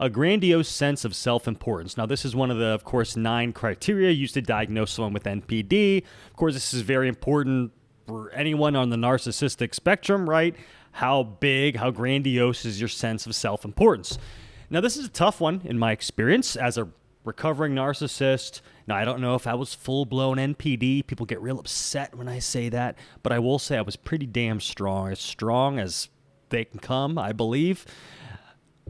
A grandiose sense of self-importance. Now, this is one of the, of course, 9 criteria used to diagnose someone with NPD. Of course, this is very important for anyone on the narcissistic spectrum, right? How big, how grandiose is your sense of self-importance? Now, this is a tough one in my experience as a recovering narcissist. Now, I don't know if I was full-blown NPD. People get real upset when I say that, but I will say I was pretty damn strong as they can come, I believe.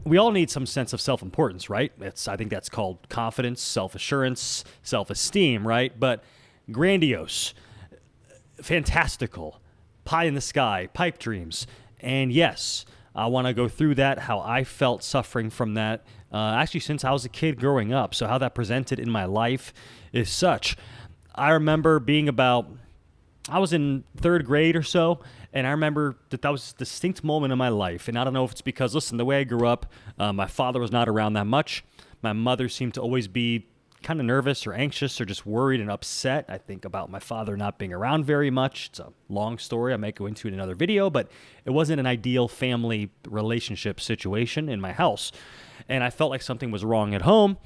We all need some sense of self-importance, right? I think that's called confidence, self-assurance, self-esteem, right? But grandiose, fantastical, pie in the sky, pipe dreams. And yes, I want to go through that, how I felt suffering from that, actually since I was a kid growing up. So how that presented in my life is such. I remember I was in 3rd grade or so, and I remember that was a distinct moment in my life. And I don't know if it's because, listen, the way I grew up, my father was not around that much. My mother seemed to always be kind of nervous or anxious or just worried and upset. I think about my father not being around very much. It's a long story. I might go into it in another video, but it wasn't an ideal family relationship situation in my house. And I felt like something was wrong at home,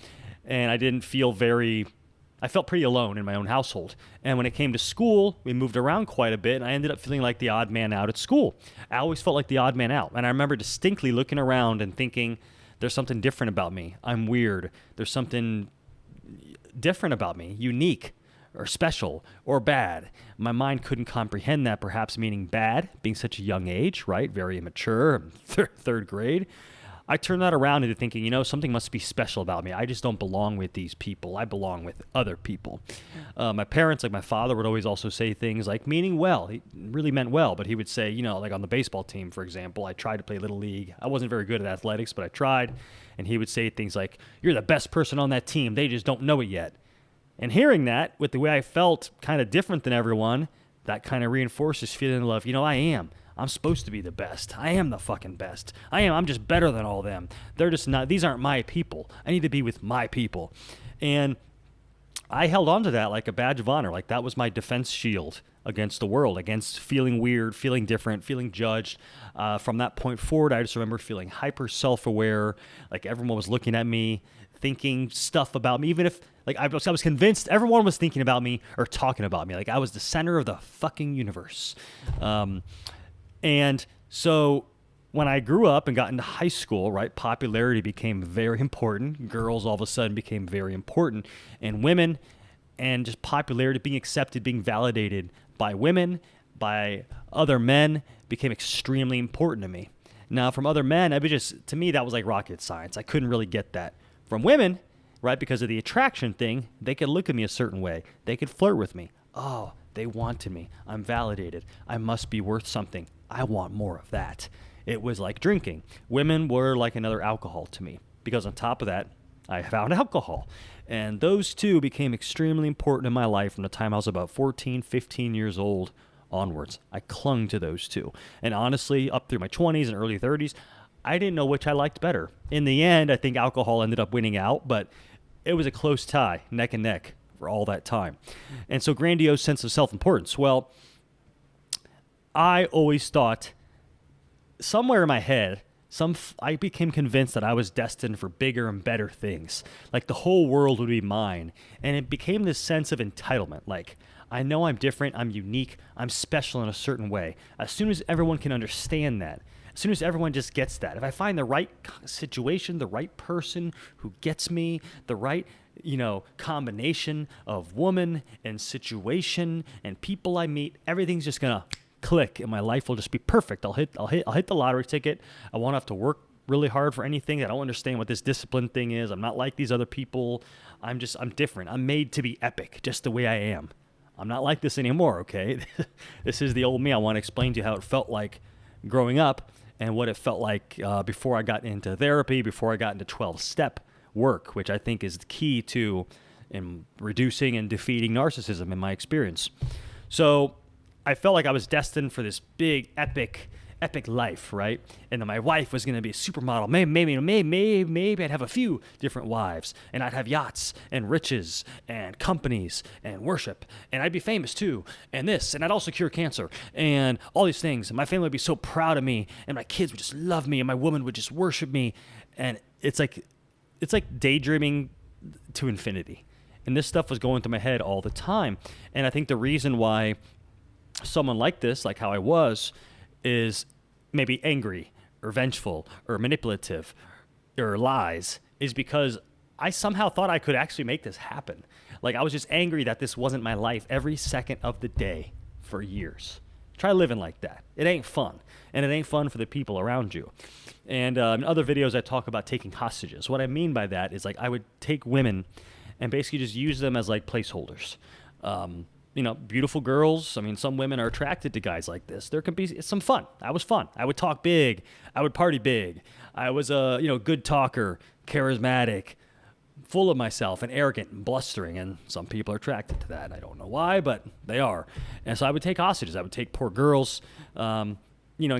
and I felt pretty alone in my own household. And when it came to school, we moved around quite a bit, and I ended up feeling like the odd man out at school. I always felt like the odd man out. And I remember distinctly looking around and thinking, there's something different about me. I'm weird. There's something different about me, unique or special or bad. My mind couldn't comprehend that, perhaps meaning bad, being such a young age, right? Very immature, 3rd grade. I turned that around into thinking, something must be special about me. I just don't belong with these people. I belong with other people. My parents, like my father, would always also say things like meaning well. He really meant well, but he would say, like on the baseball team, for example, I tried to play Little League. I wasn't very good at athletics, but I tried. And he would say things like, you're the best person on that team. They just don't know it yet. And hearing that, with the way I felt kind of different than everyone, that kind of reinforced this feeling of, I am. I'm supposed to be the best. I am the fucking best. I'm just better than all them. They're just not, these aren't my people. I need to be with my people. And I held on to that like a badge of honor. Like that was my defense shield against the world, against feeling weird, feeling different, feeling judged. From that point forward, I just remember feeling hyper self-aware, like everyone was looking at me, thinking stuff about me, even if like I was convinced everyone was thinking about me or talking about me. Like I was the center of the fucking universe. And so when I grew up and got into high school, right, popularity became very important. Girls all of a sudden became very important. And women, and just popularity, being accepted, being validated by women, by other men, became extremely important to me. Now, from other men, to me, that was like rocket science. I couldn't really get that. From women, right, because of the attraction thing, they could look at me a certain way. They could flirt with me. Oh, they wanted me. I'm validated. I must be worth something. I want more of that. It was like drinking. Women were like another alcohol to me, because on top of that, I found alcohol. And those two became extremely important in my life from the time I was about 14, 15 years old onwards. I clung to those two. And honestly, up through my 20s and early 30s, I didn't know which I liked better. In the end, I think alcohol ended up winning out, but it was a close tie, neck and neck, for all that time. And so grandiose sense of self-importance. Well, I always thought somewhere in my head, I became convinced that I was destined for bigger and better things. Like the whole world would be mine. And it became this sense of entitlement. Like, I know I'm different, I'm unique, I'm special in a certain way. As soon as everyone can understand that, as soon as everyone just gets that, if I find the right situation, the right person who gets me, the right, combination of woman and situation and people I meet, everything's just gonna click and my life will just be perfect. I'll hit the lottery ticket. I won't have to work really hard for anything. I don't understand what this discipline thing is. I'm not like these other people. I'm different. I'm made to be epic just the way I am. I'm not like this anymore, okay? This is the old me. I want to explain to you how it felt like growing up and what it felt like before I got into therapy, before I got into 12-step work, which I think is the key to in reducing and defeating narcissism in my experience. So I felt like I was destined for this big, epic life, right? And then my wife was going to be a supermodel. Maybe I'd have a few different wives, and I'd have yachts and riches and companies and worship, and I'd be famous too, and this, and I'd also cure cancer, and all these things. And my family would be so proud of me, and my kids would just love me, and my woman would just worship me. And it's like it's like daydreaming to infinity. And this stuff was going through my head all the time. And I think the reason why someone like this, like how I was, is maybe angry or vengeful or manipulative or lies, is because I somehow thought I could actually make this happen. Like I was just angry that this wasn't my life every second of the day for years. Try living like that. It ain't fun. And it ain't fun for the people around you. And in other videos, I talk about taking hostages. What I mean by that is like I would take women and basically just use them as like placeholders. Beautiful girls. I mean, some women are attracted to guys like this. There can be some fun. I was fun. I would talk big. I would party big. I was a good talker, charismatic, full of myself, and arrogant and blustering. And some people are attracted to that. I don't know why, but they are. And so I would take hostages. I would take poor girls, and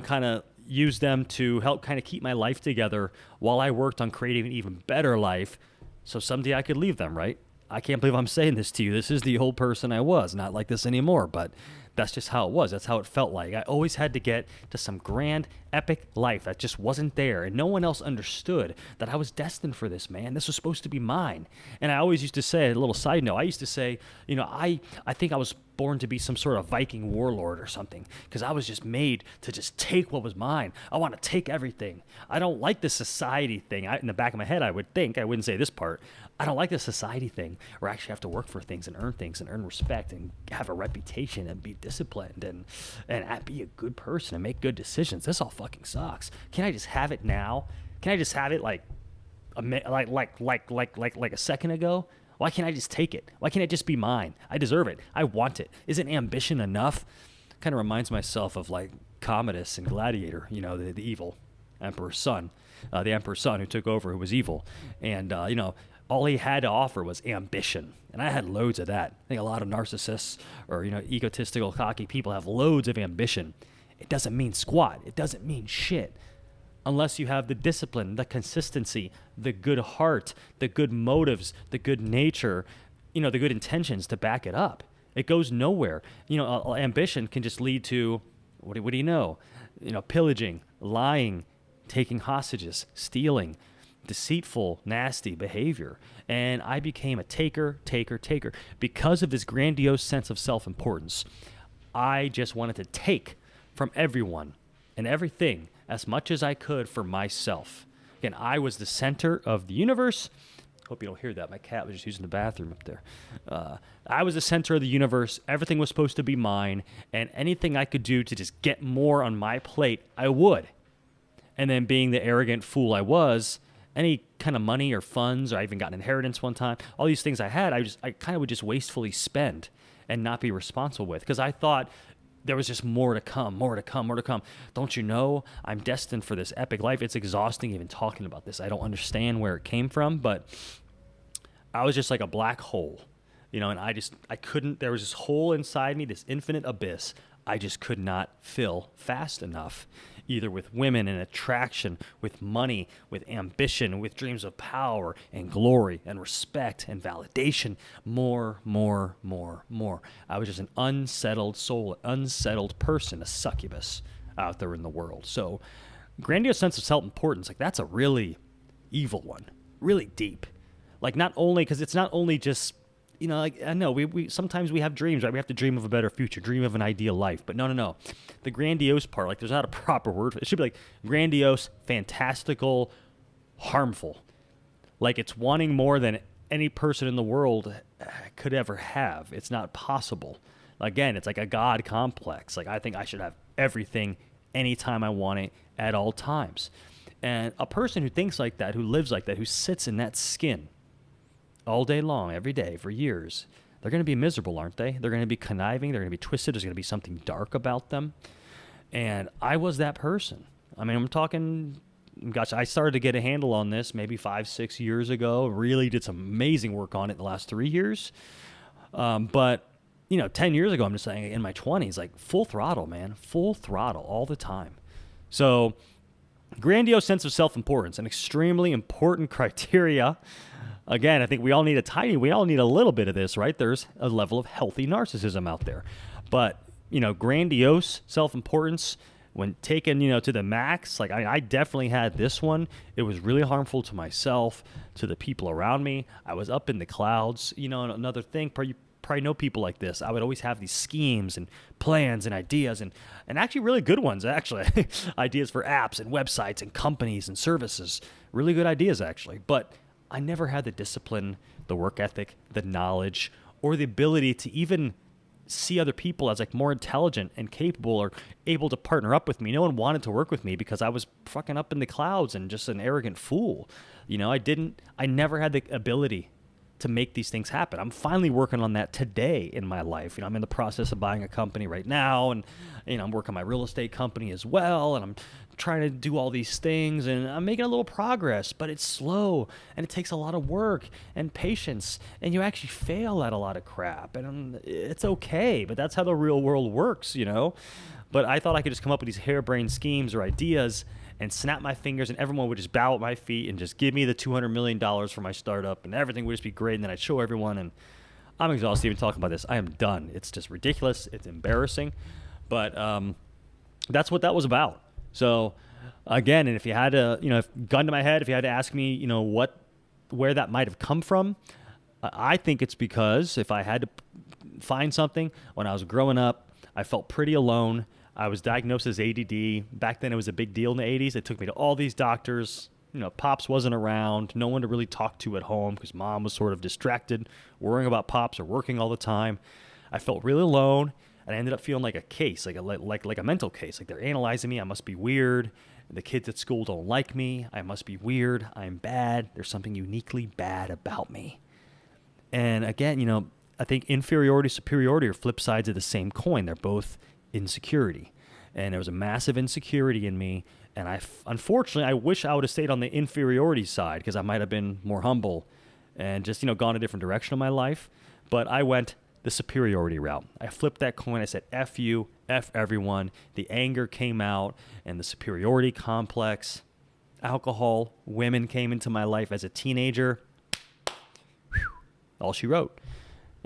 kind of use them to help kind of keep my life together while I worked on creating an even better life. So someday I could leave them, right? I can't believe I'm saying this to you. This is the old person I was, not like this anymore, but that's just how it was. That's how it felt like. I always had to get to some grand, epic life that just wasn't there, and no one else understood that I was destined for this, man. This was supposed to be mine. And I always used to say, a little side note, I used to say, I think I was born to be some sort of Viking warlord or something, because I was just made to just take what was mine. I want to take everything. I don't like the society thing. In the back of my head, I wouldn't say this part, I don't like the society thing where I actually have to work for things and earn respect and have a reputation and be disciplined and be a good person and make good decisions. This all fucking sucks. Can I just have it now? Can I just have it like a second ago? Why can't I just take it? Why can't it just be mine? I deserve it. I want it. Isn't ambition enough? Kind of reminds myself of like Commodus and Gladiator, the evil emperor's son, the emperor's son who took over, who was evil. And, all he had to offer was ambition. And I had loads of that. I think a lot of narcissists or, egotistical, cocky people have loads of ambition. It doesn't mean squat. It doesn't mean shit. Unless you have the discipline, the consistency, the good heart, the good motives, the good nature, the good intentions to back it up. It goes nowhere. Ambition can just lead to, what do you know? Pillaging, lying, taking hostages, stealing, deceitful, nasty behavior. And I became a taker. Because of this grandiose sense of self-importance, I just wanted to take from everyone and everything as much as I could for myself. Again, I was the center of the universe. Hope you don't hear that. My cat was just using the bathroom up there. I was the center of the universe. Everything was supposed to be mine. And anything I could do to just get more on my plate, I would. And then being the arrogant fool I was, any kind of money or funds, or I even got an inheritance one time, all these things I had, I kind of would just wastefully spend and not be responsible with, because I thought there was just more to come. Don't you know? I'm destined for this epic life. It's exhausting even talking about this. I don't understand where it came from, but I was just like a black hole, and I couldn't, there was this hole inside me, this infinite abyss I just could not fill fast enough, either with women and attraction, with money, with ambition, with dreams of power and glory and respect and validation. More. I was just an unsettled soul, unsettled person, a succubus out there in the world. So grandiose sense of self-importance, like that's a really evil one, really deep. Like not only, because it's not only just, I know we sometimes we have dreams, right? We have to dream of a better future, dream of an ideal life. But no. The grandiose part, like there's not a proper word for it. It should be like grandiose, fantastical, harmful. Like it's wanting more than any person in the world could ever have. It's not possible. Again, it's like a God complex. Like I think I should have everything anytime I want it at all times. And a person who thinks like that, who lives like that, who sits in that skin all day long, every day, for years, they're going to be miserable, aren't they? They're going to be conniving. They're going to be twisted. There's going to be something dark about them. And I was that person. I mean, I'm talking, gosh, I started to get a handle on this maybe 5-6 years ago. Really did some amazing work on it in the last 3 years. But 10 years ago, I'm just saying, in my 20s, like full throttle, man. Full throttle all the time. So grandiose sense of self-importance, an extremely important criteria. Again, I think we all need a little bit of this, right? There's a level of healthy narcissism out there. But, grandiose self-importance when taken, to the max, like I definitely had this one. It was really harmful to myself, to the people around me. I was up in the clouds. And another thing, you probably know people like this. I would always have these schemes and plans and ideas and actually really good ones, actually. Ideas for apps and websites and companies and services. Really good ideas, actually. But I never had the discipline, the work ethic, the knowledge, or the ability to even see other people as like more intelligent and capable or able to partner up with me. No one wanted to work with me because I was fucking up in the clouds and just an arrogant fool. I never had the ability to make these things happen. I'm finally working on that today in my life. I'm in the process of buying a company right now, and I'm working my real estate company as well, and I'm trying to do all these things, and I'm making a little progress, but it's slow, and it takes a lot of work and patience, and you actually fail at a lot of crap, and it's okay, but that's how the real world works, But I thought I could just come up with these harebrained schemes or ideas and snap my fingers, and everyone would just bow at my feet and just give me the $200 million for my startup, and everything would just be great, and then I'd show everyone, and I'm exhausted even talking about this. I am done. It's just ridiculous. It's embarrassing. But that's what that was about. So, again, and if you had to, gun to my head, if you had to ask me, where that might have come from, I think it's because if I had to find something, when I was growing up, I felt pretty alone. I was diagnosed as ADD. Back then, it was a big deal in the 80s. They took me to all these doctors. Pops wasn't around. No one to really talk to at home because mom was sort of distracted, worrying about Pops or working all the time. I felt really alone, and I ended up feeling like a case, like a mental case. Like they're analyzing me. I must be weird. The kids at school don't like me. I must be weird. I'm bad. There's something uniquely bad about me. And again, I think inferiority, superiority are flip sides of the same coin. They're both insecurity, and there was a massive insecurity in me, and unfortunately I wish I would have stayed on the inferiority side because I might have been more humble and just gone a different direction in my life. But I went the superiority route. I flipped that coin. I said F you, F everyone. The anger came out, and the superiority complex, alcohol, women came into my life as a teenager. All she wrote.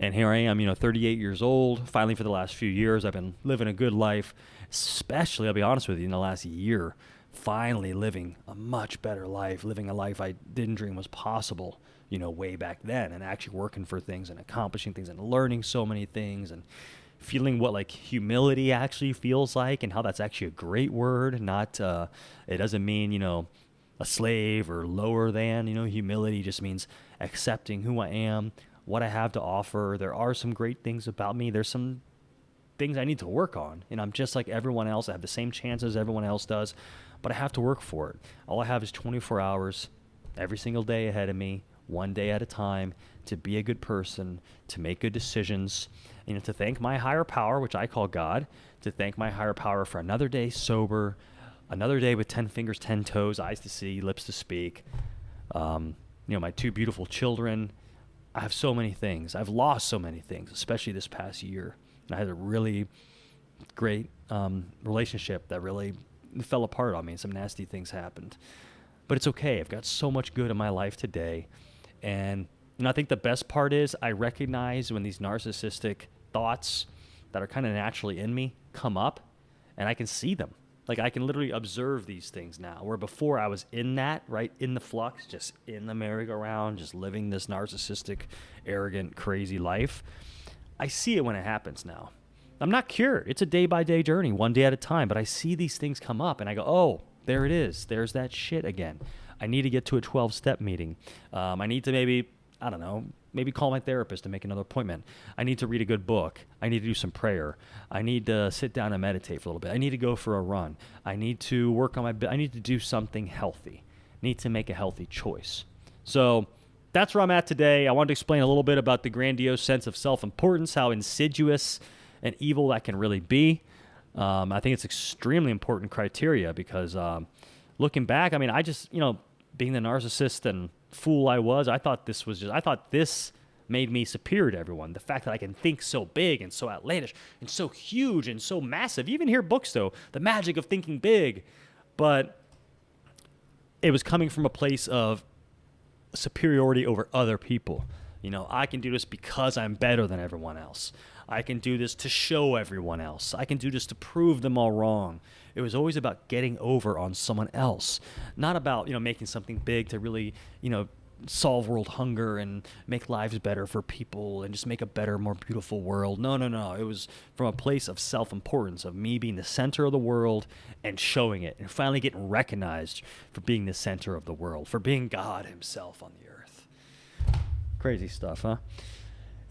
And here I am, 38 years old. Finally, for the last few years, I've been living a good life, especially, I'll be honest with you, in the last year, finally living a much better life, living a life I didn't dream was possible, way back then, and actually working for things and accomplishing things and learning so many things and feeling what like humility actually feels like and how that's actually a great word, not, it doesn't mean, a slave or lower than, humility just means accepting who I am, what I have to offer. There are some great things about me. There's some things I need to work on. And I'm just like everyone else. I have the same chances everyone else does, but I have to work for it. All I have is 24 hours every single day ahead of me, one day at a time, to be a good person, to make good decisions, to thank my higher power, which I call God, to thank my higher power for another day sober, another day with 10 fingers, 10 toes, eyes to see, lips to speak, my two beautiful children. I have so many things. I've lost so many things, especially this past year. And I had a really great relationship that really fell apart on me. Some nasty things happened. But it's okay. I've got so much good in my life today. And I think the best part is I recognize when these narcissistic thoughts that are kind of naturally in me come up, and I can see them. Like I can literally observe these things now, where before I was in that, right, in the flux, just in the merry-go-round, just living this narcissistic, arrogant, crazy life. I see it when it happens now. I'm not cured. It's a day-by-day journey, one day at a time, but I see these things come up, and I go, oh, there it is. There's that shit again. I need to get to a 12-step meeting. I need to maybe call my therapist to make another appointment. I need to read a good book. I need to do some prayer. I need to sit down and meditate for a little bit. I need to go for a run. I need to work on I need to do something healthy. I need to make a healthy choice. So that's where I'm at today. I wanted to explain a little bit about the grandiose sense of self-importance, how insidious and evil that can really be. I think it's extremely important criteria because looking back, I just, being the narcissist and fool I was, I thought this made me superior to everyone. The fact that I can think so big and so outlandish and so huge and so massive. You even hear books, though, the magic of thinking big. But it was coming from a place of superiority over other people. I can do this because I'm better than everyone else. I can do this to show everyone else. I can do this to prove them all wrong. It was always about getting over on someone else, not about, making something big to really, solve world hunger and make lives better for people and just make a better, more beautiful world. No. It was from a place of self-importance, of me being the center of the world and showing it and finally getting recognized for being the center of the world, for being God himself on the earth. Crazy stuff, huh?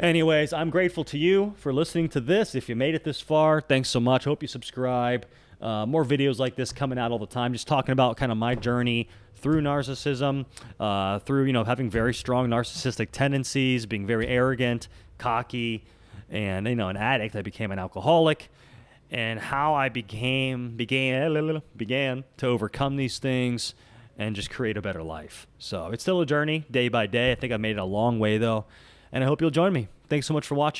Anyways, I'm grateful to you for listening to this. If you made it this far, thanks so much. Hope you subscribe. More videos like this coming out all the time, just talking about kind of my journey through narcissism, through, having very strong narcissistic tendencies, being very arrogant, cocky, and, an addict. I became an alcoholic, and how I began to overcome these things and just create a better life. So it's still a journey day by day. I think I made it a long way, though, and I hope you'll join me. Thanks so much for watching.